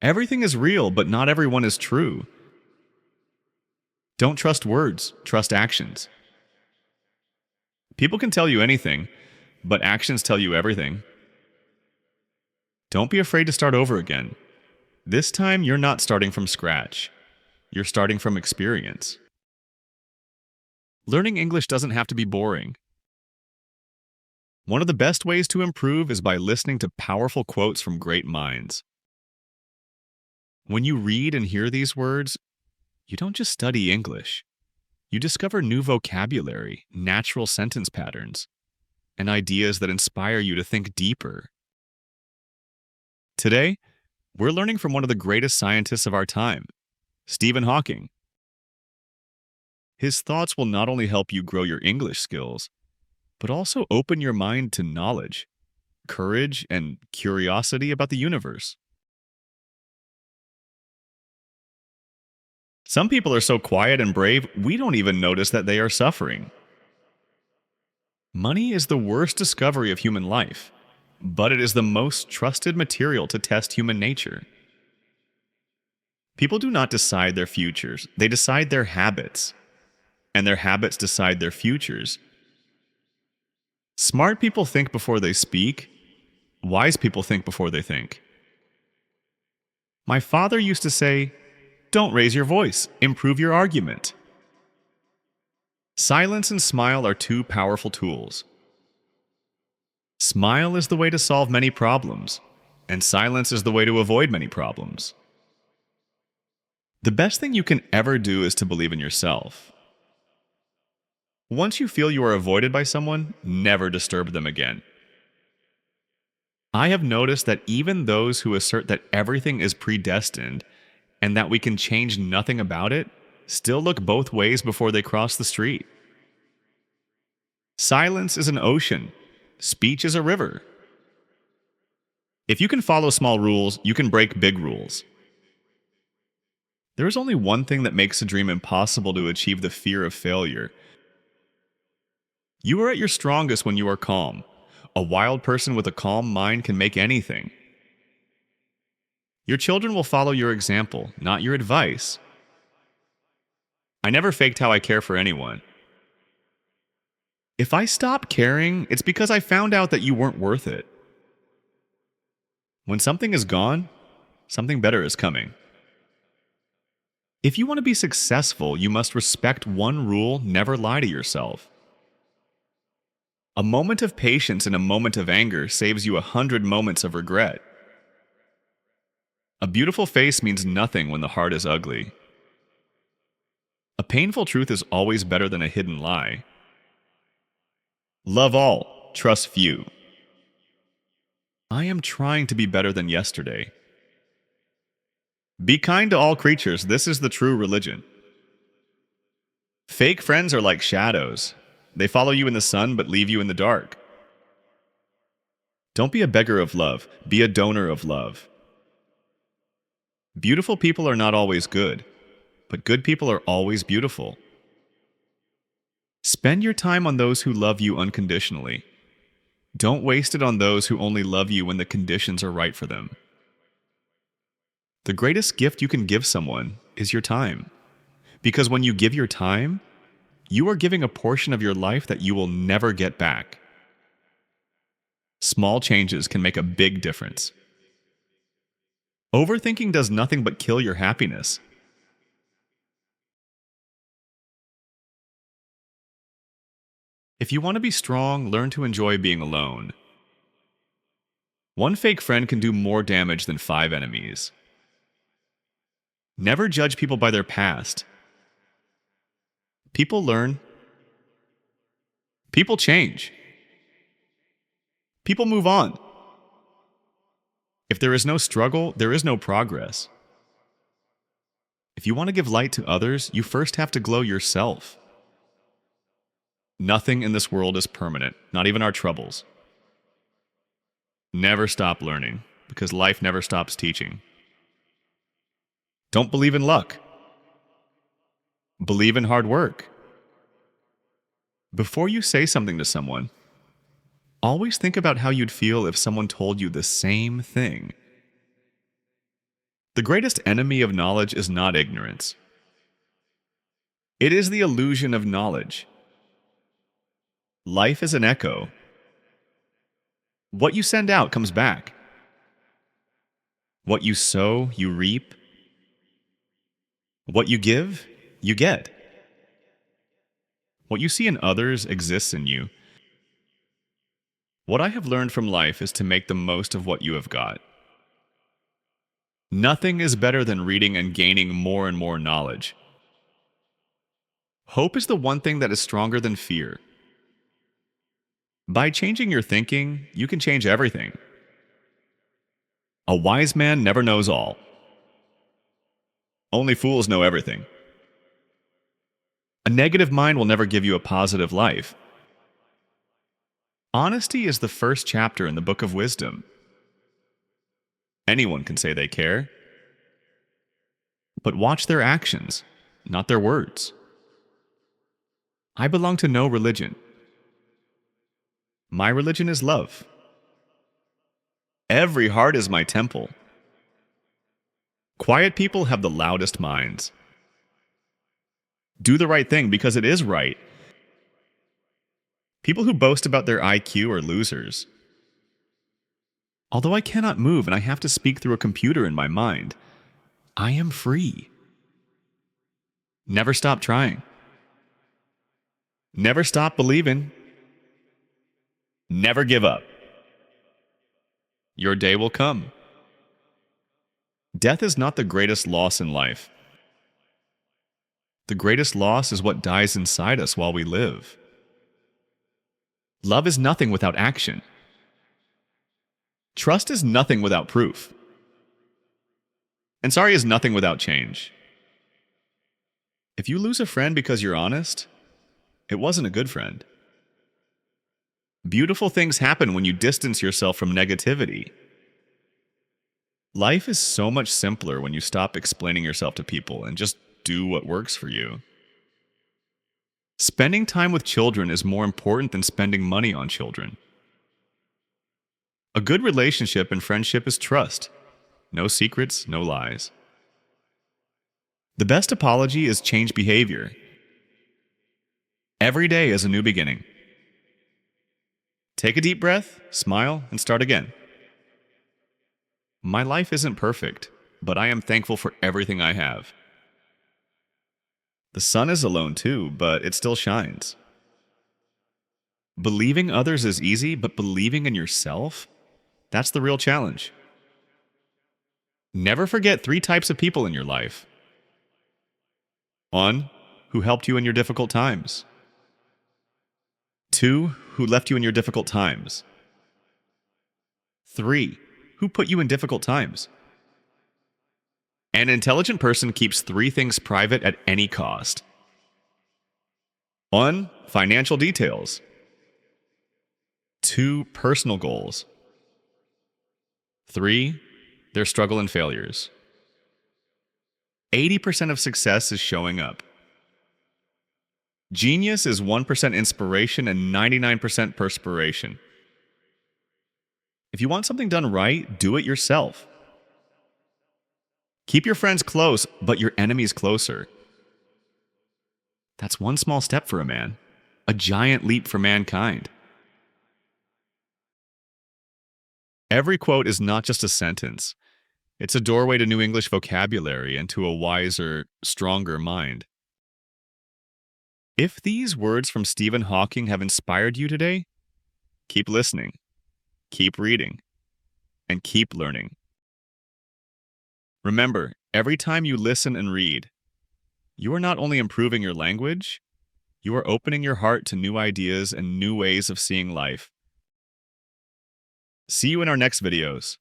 Everything is real, but not everyone is true. Don't trust words, trust actions. People can tell you anything, but actions tell you everything. Don't be afraid to start over again. This time, you're not starting from scratch. You're starting from experience. Learning English doesn't have to be boring. One of the best ways to improve is by listening to powerful quotes from great minds. When you read and hear these words, you don't just study English. You discover new vocabulary, natural sentence patterns, and ideas that inspire you to think deeper. Today, we're learning from one of the greatest scientists of our time, Stephen Hawking. His thoughts will not only help you grow your English skills, but also open your mind to knowledge, courage, and curiosity about the universe. Some people are so quiet and brave, we don't even notice that they are suffering. Money is the worst discovery of human life, but it is the most trusted material to test human nature. People do not decide their futures, they decide their habits, and their habits decide their futures. Smart people think before they speak, wise people think before they think. My father used to say, "Don't raise your voice, improve your argument." Silence and smile are two powerful tools. Smile is the way to solve many problems, and silence is the way to avoid many problems. The best thing you can ever do is to believe in yourself. Once you feel you are avoided by someone, never disturb them again. I have noticed that even those who assert that everything is predestined and that we can change nothing about it, still look both ways before they cross the street. Silence is an ocean. Speech is a river. If you can follow small rules, you can break big rules. There is only one thing that makes a dream impossible to achieve: the fear of failure. You are at your strongest when you are calm. A wild person with a calm mind can make anything. Your children will follow your example, not your advice. I never faked how I care for anyone. If I stop caring, it's because I found out that you weren't worth it. When something is gone, something better is coming. If you want to be successful, you must respect one rule: never lie to yourself. A moment of patience in a moment of anger saves you 100 moments of regret. A beautiful face means nothing when the heart is ugly. A painful truth is always better than a hidden lie. Love all, trust few. I am trying to be better than yesterday. Be kind to all creatures, this is the true religion. Fake friends are like shadows. They follow you in the sun but leave you in the dark. Don't be a beggar of love, be a donor of love. Beautiful people are not always good, but good people are always beautiful. Spend your time on those who love you unconditionally. Don't waste it on those who only love you when the conditions are right for them. The greatest gift you can give someone is your time. Because when you give your time, you are giving a portion of your life that you will never get back. Small changes can make a big difference. Overthinking does nothing but kill your happiness. If you want to be strong, learn to enjoy being alone. One fake friend can do more damage than 5 enemies. Never judge people by their past. People learn. People change. People move on. If there is no struggle, there is no progress. If you want to give light to others, you first have to glow yourself. Nothing in this world is permanent, not even our troubles. Never stop learning, because life never stops teaching. Don't believe in luck. Believe in hard work. Before you say something to someone, always think about how you'd feel if someone told you the same thing. The greatest enemy of knowledge is not ignorance. It is the illusion of knowledge. Life is an echo. What you send out comes back. What you sow, you reap. What you give, you get. What you see in others exists in you. What I have learned from life is to make the most of what you have got. Nothing is better than reading and gaining more and more knowledge. Hope is the one thing that is stronger than fear. By changing your thinking, you can change everything. A wise man never knows all. Only fools know everything. A negative mind will never give you a positive life. Honesty is the first chapter in the Book of Wisdom. Anyone can say they care, but watch their actions, not their words. I belong to no religion. My religion is love. Every heart is my temple. Quiet people have the loudest minds. Do the right thing because it is right. People who boast about their IQ are losers. Although I cannot move and I have to speak through a computer in my mind, I am free. Never stop trying. Never stop believing. Never give up. Your day will come. Death is not the greatest loss in life. The greatest loss is what dies inside us while we live. Love is nothing without action. Trust is nothing without proof. And sorry is nothing without change. If you lose a friend because you're honest, it wasn't a good friend. Beautiful things happen when you distance yourself from negativity. Life is so much simpler when you stop explaining yourself to people and just do what works for you. Spending time with children is more important than spending money on children. A good relationship and friendship is trust. No secrets, no lies. The best apology is change behavior. Every day is a new beginning. Take a deep breath, smile, and start again. My life isn't perfect, but I am thankful for everything I have. The sun is alone too, but it still shines. Believing others is easy, but believing in yourself? That's the real challenge. Never forget 3 types of people in your life. 1, who helped you in your difficult times. 2, who left you in your difficult times. 3, who put you in difficult times. An intelligent person keeps 3 things private at any cost. 1, financial details. 2, personal goals. 3, their struggle and failures. 80% of success is showing up. Genius is 1% inspiration and 99% perspiration. If you want something done right, do it yourself. Keep your friends close, but your enemies closer. That's one small step for a man, a giant leap for mankind. Every quote is not just a sentence. It's a doorway to new English vocabulary and to a wiser, stronger mind. If these words from Stephen Hawking have inspired you today, keep listening, keep reading, and keep learning. Remember, every time you listen and read, you are not only improving your language, you are opening your heart to new ideas and new ways of seeing life. See you in our next videos.